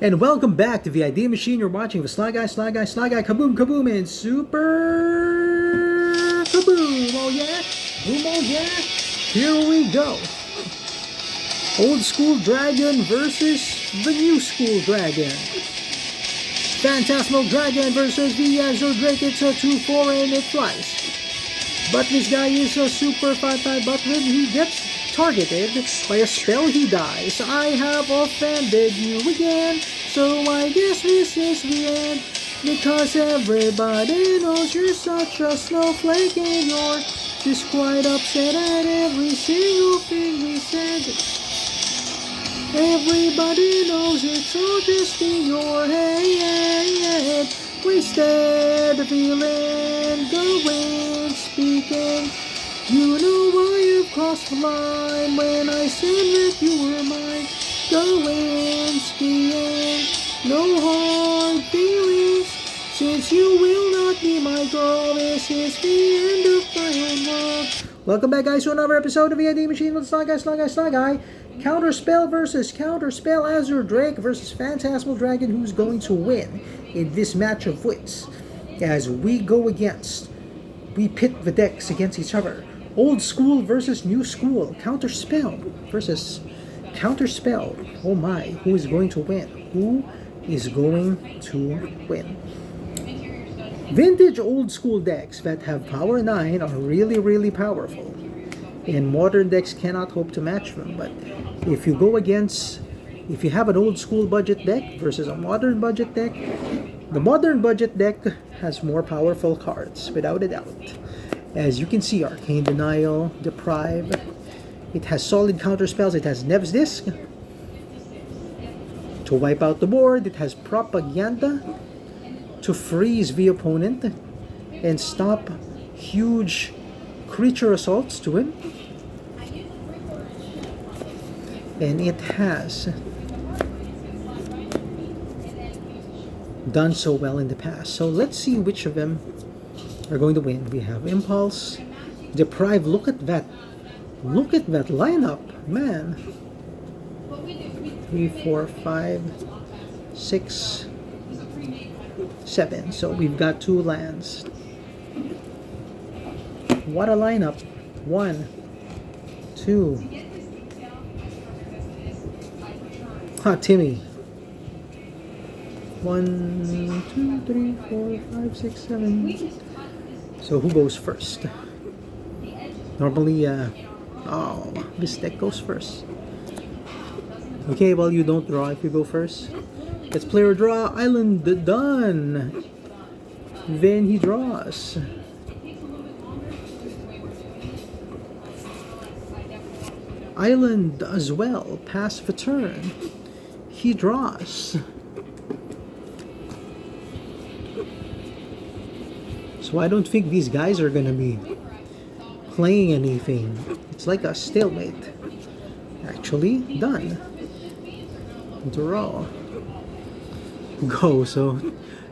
And welcome back to the Idea Machine. You're watching the Sly Guy, Kaboom, Kaboom, and Super Kaboom. Oh yeah, boom, oh yeah. Here we go. Old School Dragon versus the New School Dragon. Phantasmal Dragon versus the Azure Drake. It's a 2-4 and it flies. But this guy is a Super 5-5, but when he gets targeted by a spell, he dies. I have offended you again, so I guess this is the end. Because everybody knows you're such a snowflake and you're just quite upset at every single thing we said. Everybody knows it's all just in your head. Wasted feeling, the wind speaking. You know why you've crossed the line when I said that you were mine. The wind skiing, no hard feelings. Since you will not be my girl, this is the end of my own world. Welcome back, guys, to another episode of the ID Machine with Sly Guy. Counterspell versus Counterspell. Azure Drake versus Phantasmal Dragon. Who's going to win in this match of wits? As we pit the decks against each other. Old School versus New School. Counterspell versus Counterspell. Oh my, who is going to win? Who is going to win? Vintage Old School decks that have Power 9 are really powerful. And modern decks cannot hope to match them. But if you have an Old School budget deck versus a modern budget deck, the modern budget deck has more powerful cards, without a doubt. As you can see, Arcane Denial, Deprive. It has solid counter spells. It has Nev's Disc to wipe out the board. It has Propaganda to freeze the opponent and stop huge creature assaults to him. And it has done so well in the past. So let's see which of them are going to win. We have Impulse, Deprive. Look at that lineup, man. 3, 4, 5, 6, 7. So we've got 2 lands. What a lineup. 1, 2. Timmy. 1, 2, 3, 4, 5, 6, 7. So who goes first? Normally, this deck goes first. Okay, well, you don't draw if you go first. Let's play or draw. Island done. Then he draws. Island as well. Pass the turn. He draws. So I don't think these guys are gonna be playing anything. It's like a stalemate. Actually, done. Draw. Go. So,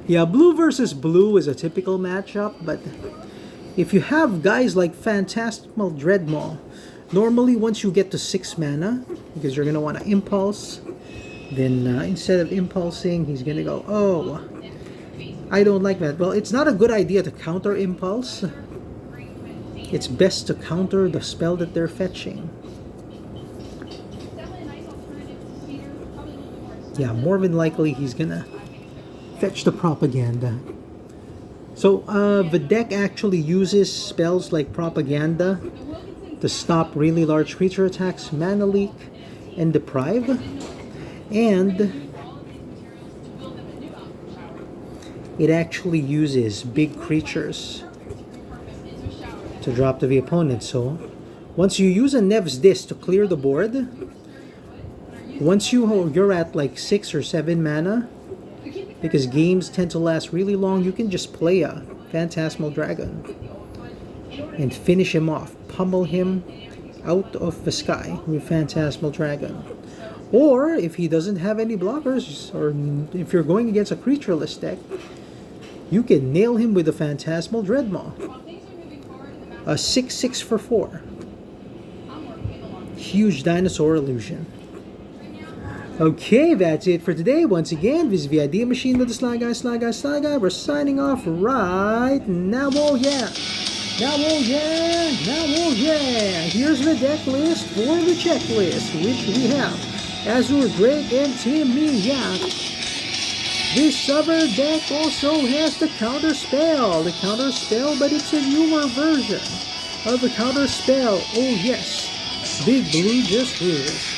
yeah, blue versus blue is a typical matchup, but if you have guys like Phantasmal Dreadmaw, normally once you get to 6 mana, because you're gonna want to impulse, then instead of impulsing, he's gonna go, oh, I don't like that. Well, it's not a good idea to counter impulse. It's best to counter the spell that they're fetching. Yeah, more than likely he's gonna fetch the Propaganda. So the deck actually uses spells like Propaganda to stop really large creature attacks, Mana Leak, and Deprive. And it actually uses big creatures to drop to the opponent. So once you use a Nev's Disc to clear the board, once you're at like 6 or 7 mana, because games tend to last really long, you can just play a Phantasmal Dragon and finish him off, pummel him out of the sky with Phantasmal Dragon. Or if he doesn't have any blockers, or if you're going against a creatureless deck, you can nail him with a Phantasmal Dreadmaw. A 6/6 for 4. Huge dinosaur illusion. Okay, that's it for today. Once again, this is the Idea Machine with the Sly Guy, Sly Guy, Sly Guy. We're signing off right now. Oh yeah! Now oh yeah! Now oh yeah! Here's the deck list for the checklist, which we have Azure Drake and Team Miyak. This other deck also has the Counter Spell. The Counter Spell, but it's a newer version of the Counter Spell. Oh yes! Big Blue just rules.